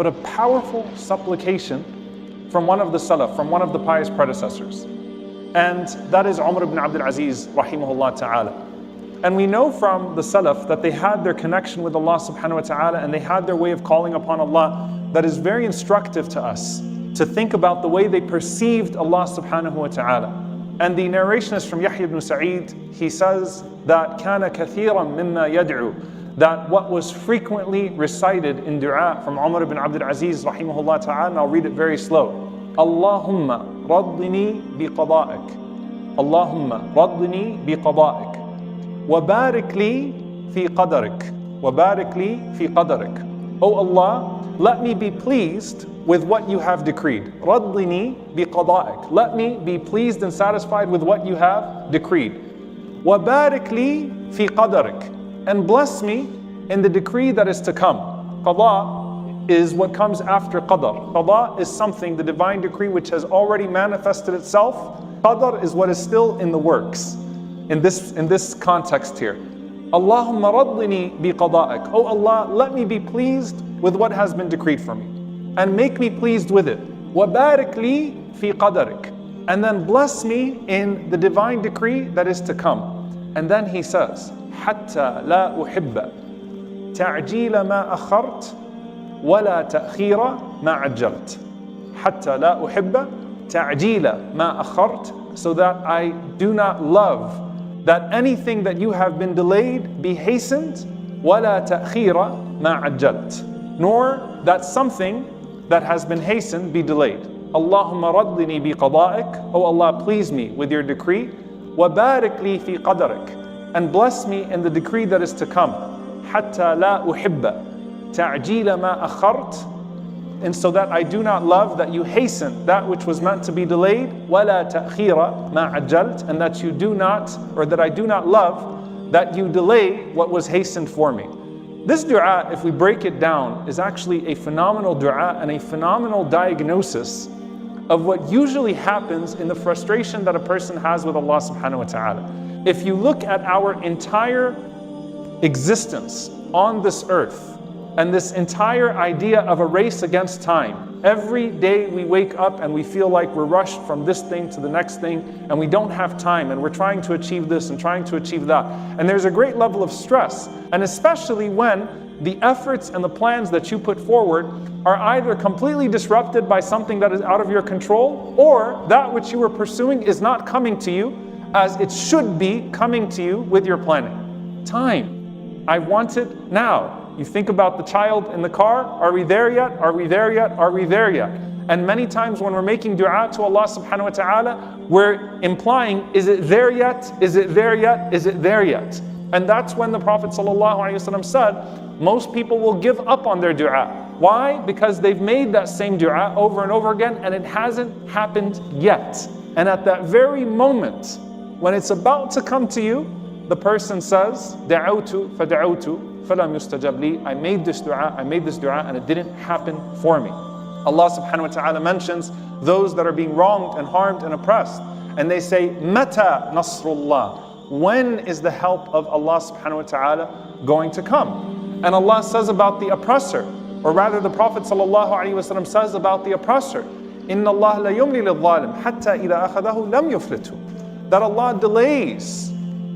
but a powerful supplication from one of the Salaf, from one of the pious predecessors. And that is Umar ibn Abdul Aziz, rahimahullah ta'ala. And we know from the Salaf that they had their connection with Allah subhanahu wa ta'ala, and they had their way of calling upon Allah that is very instructive to us, to think about the way they perceived Allah subhanahu wa ta'ala. And the narration is from Yahya ibn Sa'id. He says that كَانَ كَثِيرًا مِمَّا يَدْعُو, that what was frequently recited in dua from Umar ibn Abdul Aziz rahimahullah ta'ala, and I'll read it very slow. Allahumma raddini biqada'ik. Allahumma raddini biqada'ik. وَبَارِكْ لِي فِي قَدَرِكَ. وَبَارِكْ لِي فِي قَدَرِكَ. O Allah, let me be pleased with what you have decreed. رَضِّنِي بِقَضَائِكَ. Let me be pleased and satisfied with what you have decreed. وَبَارِكْ لِي فِي قَدَرِكَ. And bless me in the decree that is to come. Qada is what comes after qadar. Qada is something, the divine decree, which has already manifested itself. Qadar is what is still in the works. In this context here. Allahumma raddini bi qada'ik. Oh Allah, let me be pleased with what has been decreed for me, and make me pleased with it. Wa barik li fi qadarik. And then bless me in the divine decree that is to come. And then he says, hatta la uhibba ta'jila ma akhart wala ta'khira ma ajjalt. Hatta la uhibba ta'jila ma akhart, so that I do not love that anything that you have been delayed be hastened, وَلَا تَأْخِيرَ مَا عَجَّلْتَ, nor that something that has been hastened be delayed. Allahumma raddini bi qada'ik. Oh Allah, please me with your decree. وَبَارِكْ لِي فِي قَدَرِكَ. And bless me in the decree that is to come. حَتَّى لَا أُحِبَّ تَعْجِيلَ مَا أَخَّرْتَ. And so that I do not love that you hasten that which was meant to be delayed, وَلَا تَأْخِيرَ مَا عَجَّلْتَ. And that you do not, or that I do not love that you delay what was hastened for me. This dua, if we break it down, is actually a phenomenal dua and a phenomenal diagnosis of what usually happens in the frustration that a person has with Allah subhanahu wa ta'ala. If you look at our entire existence on this earth, and this entire idea of a race against time. Every day we wake up and we feel like we're rushed from this thing to the next thing, and we don't have time, and we're trying to achieve this and trying to achieve that. And there's a great level of stress, and especially when the efforts and the plans that you put forward are either completely disrupted by something that is out of your control, or that which you were pursuing is not coming to you as it should be coming to you with your planning. Time. I want it now. You think about the child in the car, are we there yet? Are we there yet? Are we there yet? And many times when we're making dua to Allah subhanahu wa ta'ala, we're implying, is it there yet? Is it there yet? Is it there yet? And that's when the Prophet sallallahu alaihi wasallam said, most people will give up on their dua. Why? Because they've made that same dua over and over again, and it hasn't happened yet. And at that very moment, when it's about to come to you, the person says, دعوت فدعوت فلم يستجب لي. I made this dua, and it didn't happen for me. Allah subhanahu wa ta'ala mentions those that are being wronged and harmed and oppressed. And they say, Mata Nasrullah. When is the help of Allah subhanahu wa ta'ala going to come? And Allah says about the oppressor, or rather the Prophet sallallahu alaihi wasallam says about the oppressor, Inna Allah la yumli lil zalim hatta idha akhadahu lam yuflitu. That Allah delays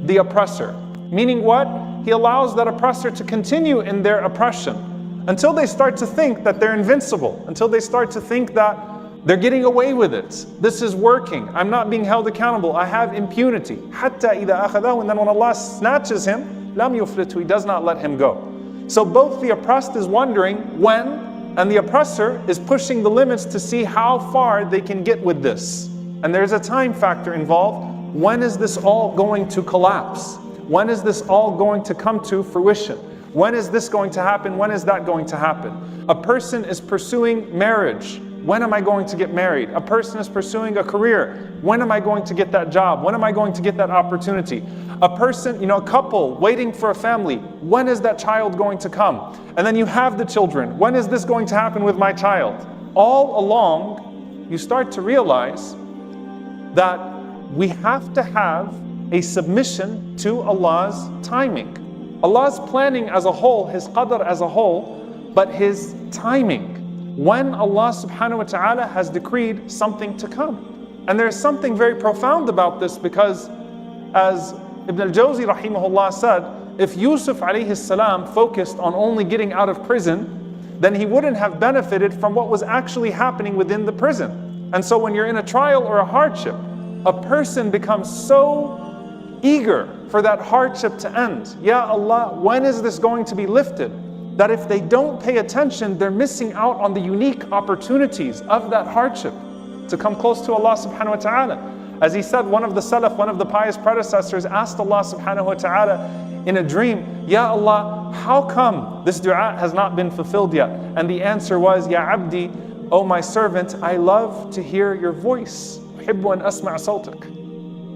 the oppressor. Meaning what? He allows that oppressor to continue in their oppression until they start to think that they're invincible, until they start to think that they're getting away with it. This is working. I'm not being held accountable. I have impunity. Hatta idha akhadahu. And then when Allah snatches him, lam yuflitu, He does not let him go. So both the oppressed is wondering when, and the oppressor is pushing the limits to see how far they can get with this. And there's a time factor involved. When is this all going to collapse? When is this all going to come to fruition? When is this going to happen? When is that going to happen? A person is pursuing marriage. When am I going to get married? A person is pursuing a career. When am I going to get that job? When am I going to get that opportunity? A person, a couple waiting for a family. When is that child going to come? And then you have the children. When is this going to happen with my child? All along, you start to realize that we have to have a submission to Allah's timing. Allah's planning as a whole, His qadr as a whole, but His timing. when Allah subhanahu wa ta'ala has decreed something to come. And there's something very profound about this, because as Ibn al-Jawzi rahimahullah said, if Yusuf alayhi salam focused on only getting out of prison, then he wouldn't have benefited from what was actually happening within the prison. And so when you're in a trial or a hardship, a person becomes so eager for that hardship to end. Ya Allah, when is this going to be lifted? That if they don't pay attention, they're missing out on the unique opportunities of that hardship to come close to Allah subhanahu wa ta'ala. As he said, one of the Salaf, one of the pious predecessors, asked Allah subhanahu wa ta'ala in a dream, Ya Allah, how come this dua has not been fulfilled yet? And the answer was, Ya Abdi, O my servant, I love to hear your voice. أحب أن أسمع صوتك.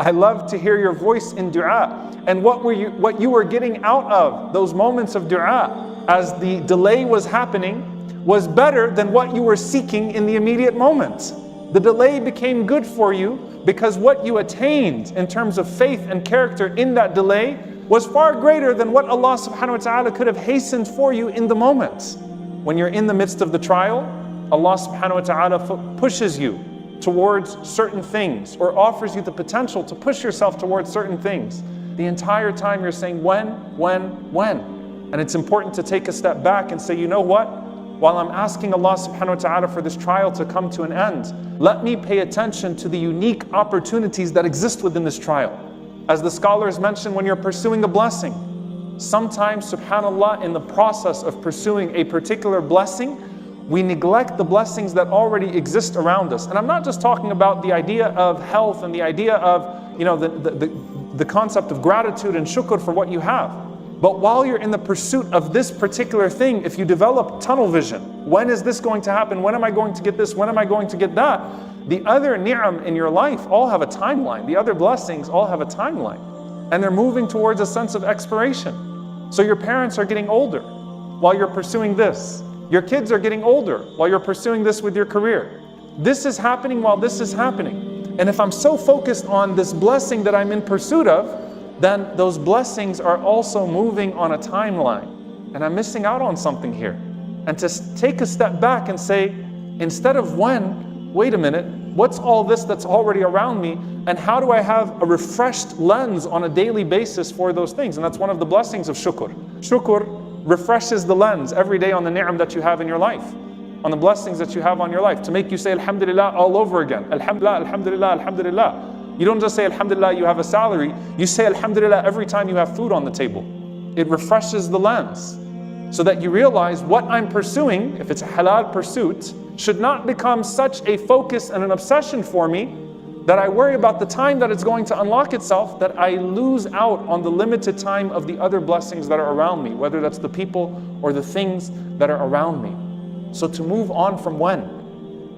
I love to hear your voice in dua. And what you were getting out of those moments of dua as the delay was happening was better than what you were seeking in the immediate moment. The delay became good for you because what you attained in terms of faith and character in that delay was far greater than what Allah subhanahu wa ta'ala could have hastened for you in the moment. When you're in the midst of the trial, Allah subhanahu wa ta'ala pushes you towards certain things or offers you the potential to push yourself towards certain things. The entire time you're saying when? And it's important to take a step back and say, you know what? While I'm asking Allah subhanahu wa ta'ala for this trial to come to an end, let me pay attention to the unique opportunities that exist within this trial. As the scholars mention, when you're pursuing a blessing, sometimes, subhanAllah, in the process of pursuing a particular blessing, we neglect the blessings that already exist around us. And I'm not just talking about the idea of health and the idea of, the concept of gratitude and shukr for what you have. But while you're in the pursuit of this particular thing, if you develop tunnel vision, when is this going to happen? When am I going to get this? When am I going to get that? The other ni'am in your life all have a timeline. The other blessings all have a timeline. And they're moving towards a sense of expiration. So your parents are getting older while you're pursuing this. Your kids are getting older while you're pursuing this with your career. This is happening while this is happening. And if I'm so focused on this blessing that I'm in pursuit of, then those blessings are also moving on a timeline. And I'm missing out on something here. And to take a step back and say, instead of when, wait a minute, what's all this that's already around me? And how do I have a refreshed lens on a daily basis for those things? And that's one of the blessings of shukr. Shukr refreshes the lens every day on the ni'am that you have in your life, on the blessings that you have on your life, to make you say Alhamdulillah all over again. Alhamdulillah, Alhamdulillah, Alhamdulillah. You don't just say Alhamdulillah you have a salary, you say Alhamdulillah every time you have food on the table. It refreshes the lens so that you realize what I'm pursuing, if it's a halal pursuit, should not become such a focus and an obsession for me that I worry about the time that it's going to unlock itself, that I lose out on the limited time of the other blessings that are around me, whether that's the people or the things that are around me. So to move on from when,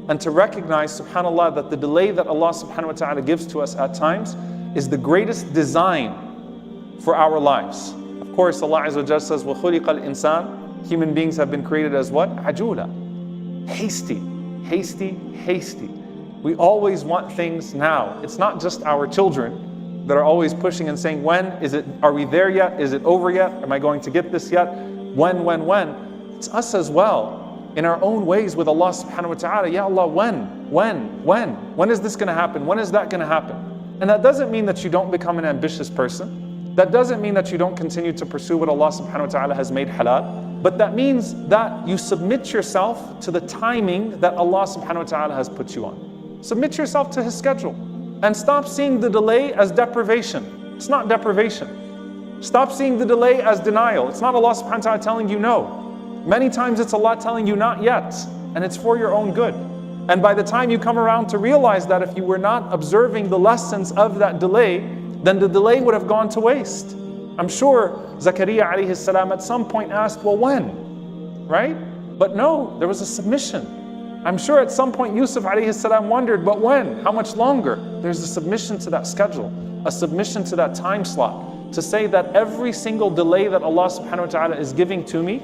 and to recognize, subhanAllah, that the delay that Allah subhanahu wa ta'ala gives to us at times is the greatest design for our lives. Of course, Allah Azza wa Jalla says, وَخُلِقَ الْإِنسَانِ Human beings have been created as what? عَجُولًا. Hasty. We always want things now. It's not just our children that are always pushing and saying, when? Are we there yet? Is it over yet? Am I going to get this yet? When? It's us as well. In our own ways with Allah subhanahu wa ta'ala, Ya Allah, when is this going to happen? When is that going to happen? And that doesn't mean that you don't become an ambitious person. That doesn't mean that you don't continue to pursue what Allah subhanahu wa ta'ala has made halal. But that means that you submit yourself to the timing that Allah subhanahu wa ta'ala has put you on. Submit yourself to His schedule. And stop seeing the delay as deprivation. It's not deprivation. Stop seeing the delay as denial. It's not Allah subhanahu wa ta'ala telling you no. Many times it's Allah telling you not yet, and it's for your own good. And by the time you come around to realize that if you were not observing the lessons of that delay, then the delay would have gone to waste. I'm sure Zakaria alayhi salam at some point asked, well, when? Right? But no, there was a submission. I'm sure at some point Yusuf alayhi salam wondered, but when? How much longer? There's a submission to that schedule, a submission to that time slot, to say that every single delay that Allah subhanahu wa ta'ala is giving to me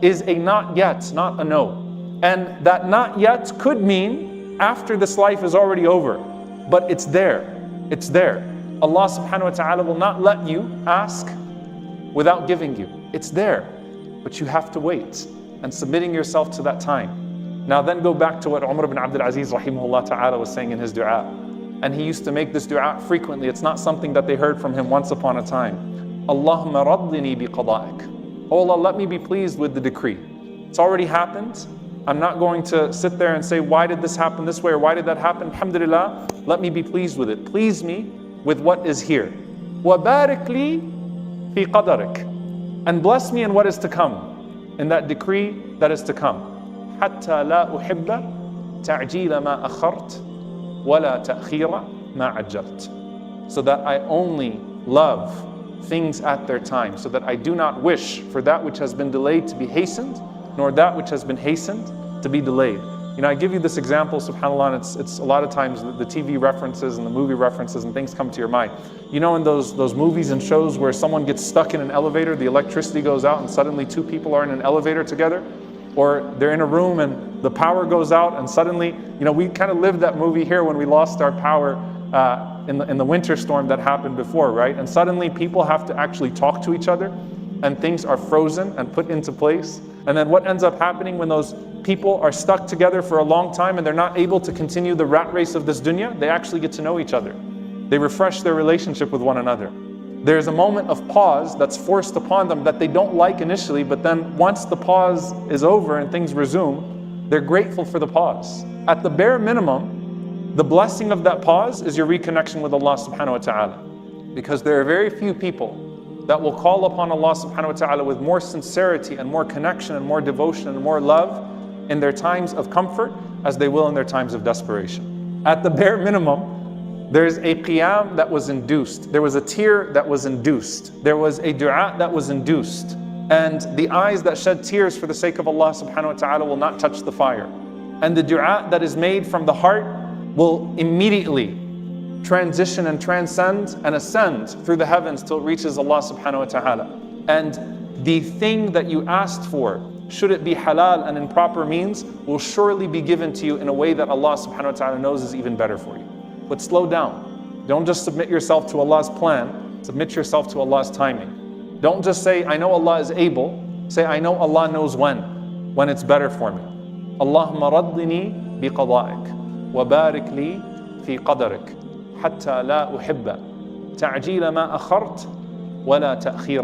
is a not yet, not a no. And that not yet could mean after this life is already over, but it's there. It's there. Allah subhanahu wa ta'ala will not let you ask without giving you. It's there, but you have to wait and submitting yourself to that time. Now then go back to what Umar ibn Abdul Aziz rahimahullah ta'ala was saying in his dua. And he used to make this dua frequently. It's not something that they heard from him once upon a time. Allahumma raddini bi qada'ik. Oh Allah, let me be pleased with the decree. It's already happened. I'm not going to sit there and say, why did this happen this way or why did that happen? Alhamdulillah, let me be pleased with it. Please me with what is here. وَبَارِكْ لِي فِي قَدَرِكَ. And bless me in what is to come, in that decree that is to come. حَتَّى لَا أُحِبَّ تَعْجِيلَ مَا أَخَرْتَ وَلَا تَأْخِيرَ مَا عَجَّلْتَ. So that I only love things at their time, so that I do not wish for that which has been delayed to be hastened, nor that which has been hastened to be delayed. You know, I give you this example, subhanAllah, and it's a lot of times the TV references and the movie references and things come to your mind. You know, in those movies and shows where someone gets stuck in an elevator, the electricity goes out and suddenly two people are in an elevator together, or they're in a room and the power goes out and suddenly, you know, we kind of lived that movie here when we lost our power in the winter storm that happened before, right? And suddenly people have to actually talk to each other and things are frozen and put into place. And then what ends up happening when those people are stuck together for a long time and they're not able to continue the rat race of this dunya, they actually get to know each other. They refresh their relationship with one another. There's a moment of pause that's forced upon them that they don't like initially, but then once the pause is over and things resume, they're grateful for the pause. At the bare minimum, the blessing of that pause is your reconnection with Allah subhanahu wa ta'ala. Because there are very few people that will call upon Allah subhanahu wa ta'ala with more sincerity and more connection and more devotion and more love in their times of comfort as they will in their times of desperation. At the bare minimum, there's a qiyam that was induced. There was a tear that was induced. There was a dua that was induced. And the eyes that shed tears for the sake of Allah subhanahu wa ta'ala will not touch the fire. And the dua that is made from the heart will immediately transition and transcend and ascend through the heavens till it reaches Allah subhanahu wa ta'ala. And the thing that you asked for, should it be halal and in proper means, will surely be given to you in a way that Allah subhanahu wa ta'ala knows is even better for you. But slow down. Don't just submit yourself to Allah's plan, submit yourself to Allah's timing. Don't just say, I know Allah is able. Say, I know Allah knows when it's better for me. Allahumma raddini bi qada'ik wa barik li fi qadarik. حتى لا أحب تعجيل ما أخرت ولا تأخير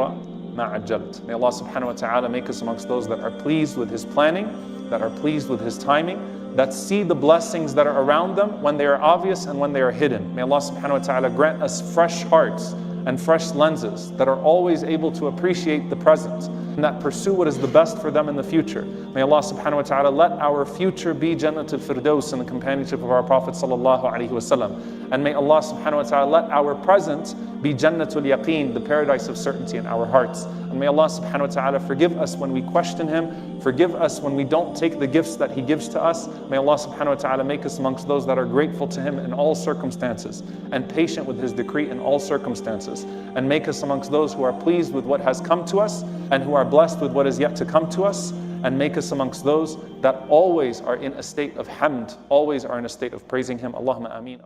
ما عجلت. May Allah subhanahu wa ta'ala make us amongst those that are pleased with His planning, that are pleased with His timing, that see the blessings that are around them when they are obvious and when they are hidden. May Allah subhanahu wa ta'ala grant us fresh hearts and fresh lenses that are always able to appreciate the present and that pursue what is the best for them in the future. May Allah subhanahu wa ta'ala let our future be Jannatul Firdaus in the companionship of our Prophet sallallahu alaihi wasallam. And may Allah subhanahu wa ta'ala let our present be Jannatul Yaqeen, the paradise of certainty in our hearts. And may Allah subhanahu wa ta'ala forgive us when we question Him, forgive us when we don't take the gifts that He gives to us. May Allah subhanahu wa ta'ala make us amongst those that are grateful to Him in all circumstances and patient with His decree in all circumstances. And make us amongst those who are pleased with what has come to us and who are blessed with what is yet to come to us. And make us amongst those that always are in a state of hamd, always are in a state of praising Him. Allahumma ameen.